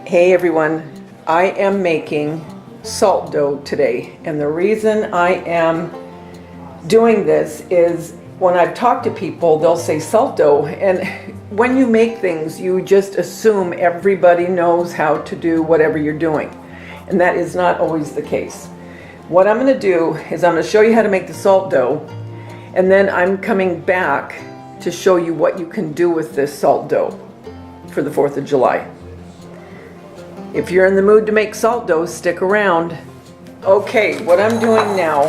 Hey everyone, I am making salt dough today, and the reason I am doing this is when I've talked to people, they'll say salt dough, and when you make things you just assume everybody knows how to do whatever you're doing, and that is not always the case. What I'm going to do is I'm going to show you how to make the salt dough, and then I'm coming back to show you what you can do with this salt dough for the 4th of July. If you're in the mood to make salt dough, stick around. Okay, what I'm doing now,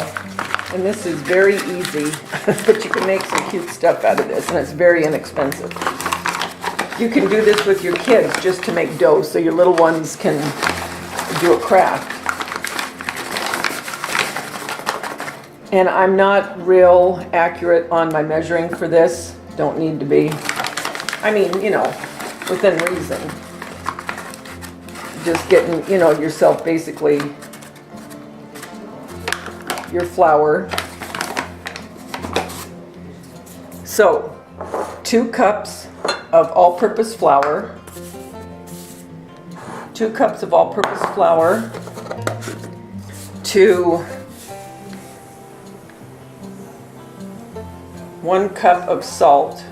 and this is very easy, but you can make some cute stuff out of this, and it's very inexpensive. You can do this with your kids just to make dough so your little ones can do a craft. And I'm not real accurate on my measuring for this. Don't need to be. I mean, you know, within reason. Just getting, you know, yourself basically your flour. So, 2 cups of all-purpose flour. 2 cups of all-purpose flour to 1 cup of salt.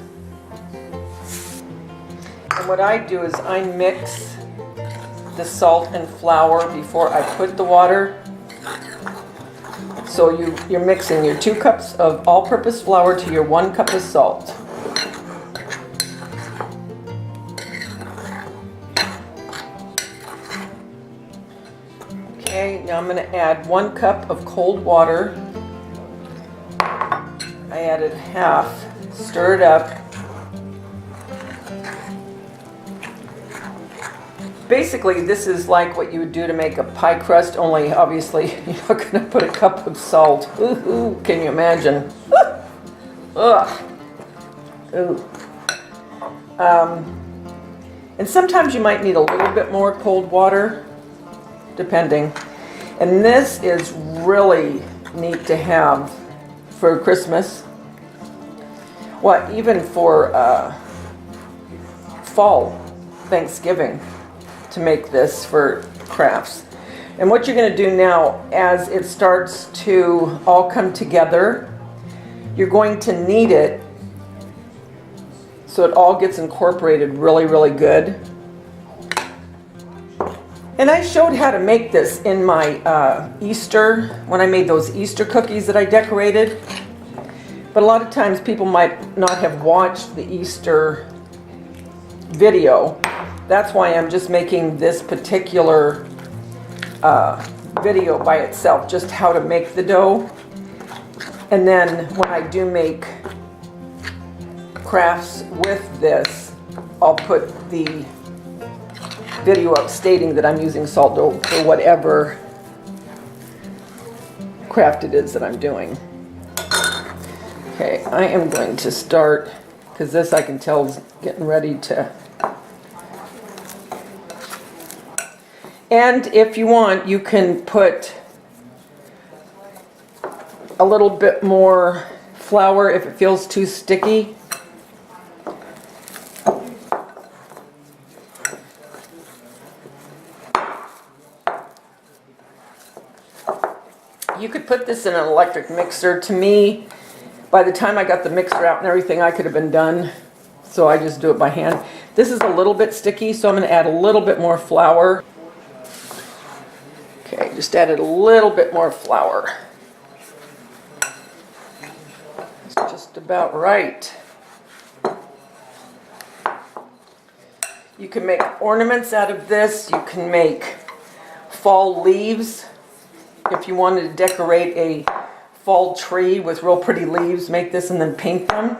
And what I do is I mix the salt and flour before I put the water. So you're mixing your 2 cups of all-purpose flour to your 1 cup of salt. Okay, now I'm going to add 1 cup of cold water. I added half, stir it up. Basically, this is like what you would do to make a pie crust, only obviously you're not going to put a cup of salt. Ooh, can you imagine? Ugh. Ooh. And sometimes you might need a little bit more cold water, depending. And this is really neat to have for Christmas. Well, even for fall, Thanksgiving, to make this for crafts. And what you're going to do now, as it starts to all come together, you're going to knead it so it all gets incorporated really, really good. And I showed how to make this in my Easter, when I made those Easter cookies that I decorated. But a lot of times people might not have watched the Easter video. That's why I'm just making this particular video by itself, just how to make the dough. And then when I do make crafts with this, I'll put the video up stating that I'm using salt dough for whatever craft it is that I'm doing. Okay, I am going to start, because this I can tell is getting ready to. And if you want, you can put a little bit more flour if it feels too sticky. You could put this in an electric mixer. To me, by the time I got the mixer out and everything, I could have been done. So I just do it by hand. This is a little bit sticky, so I'm going to add a little bit more flour. Okay, just added a little bit more flour. It's just about right. You can make ornaments out of this. You can make fall leaves. If you wanted to decorate a fall tree with real pretty leaves, make this and then paint them.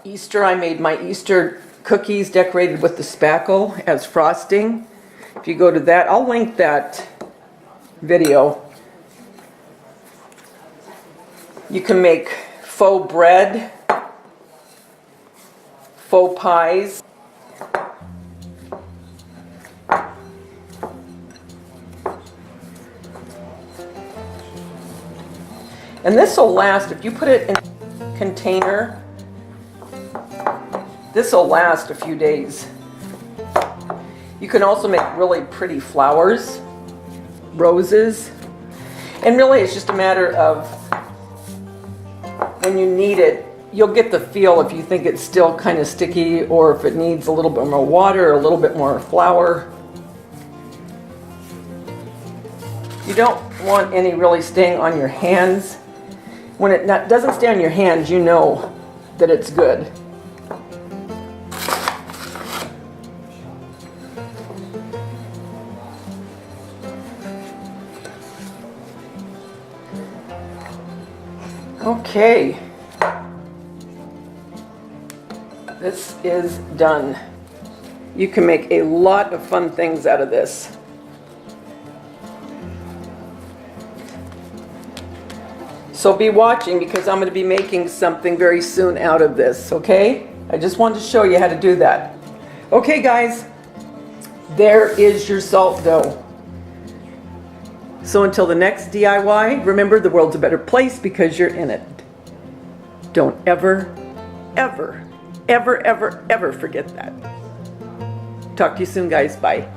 Easter, I made my Easter cookies decorated with the spackle as frosting. If you go to that, I'll link that video. You can make faux bread, faux pies. And this will last if you put it in a container This will last a few days. You can also make really pretty flowers, roses, and really it's just a matter of when you knead it, you'll get the feel if you think it's still kind of sticky or if it needs a little bit more water or a little bit more flour. You don't want any really staying on your hands. When it doesn't stay on your hands, you know that it's good. Okay, this is done. You can make a lot of fun things out of this. So be watching because I'm going to be making something very soon out of this, okay? I just wanted to show you how to do that. Okay guys, there is your salt dough. So until the next DIY, remember the world's a better place because you're in it. Don't ever, ever, ever, ever, ever forget that. Talk to you soon, guys. Bye.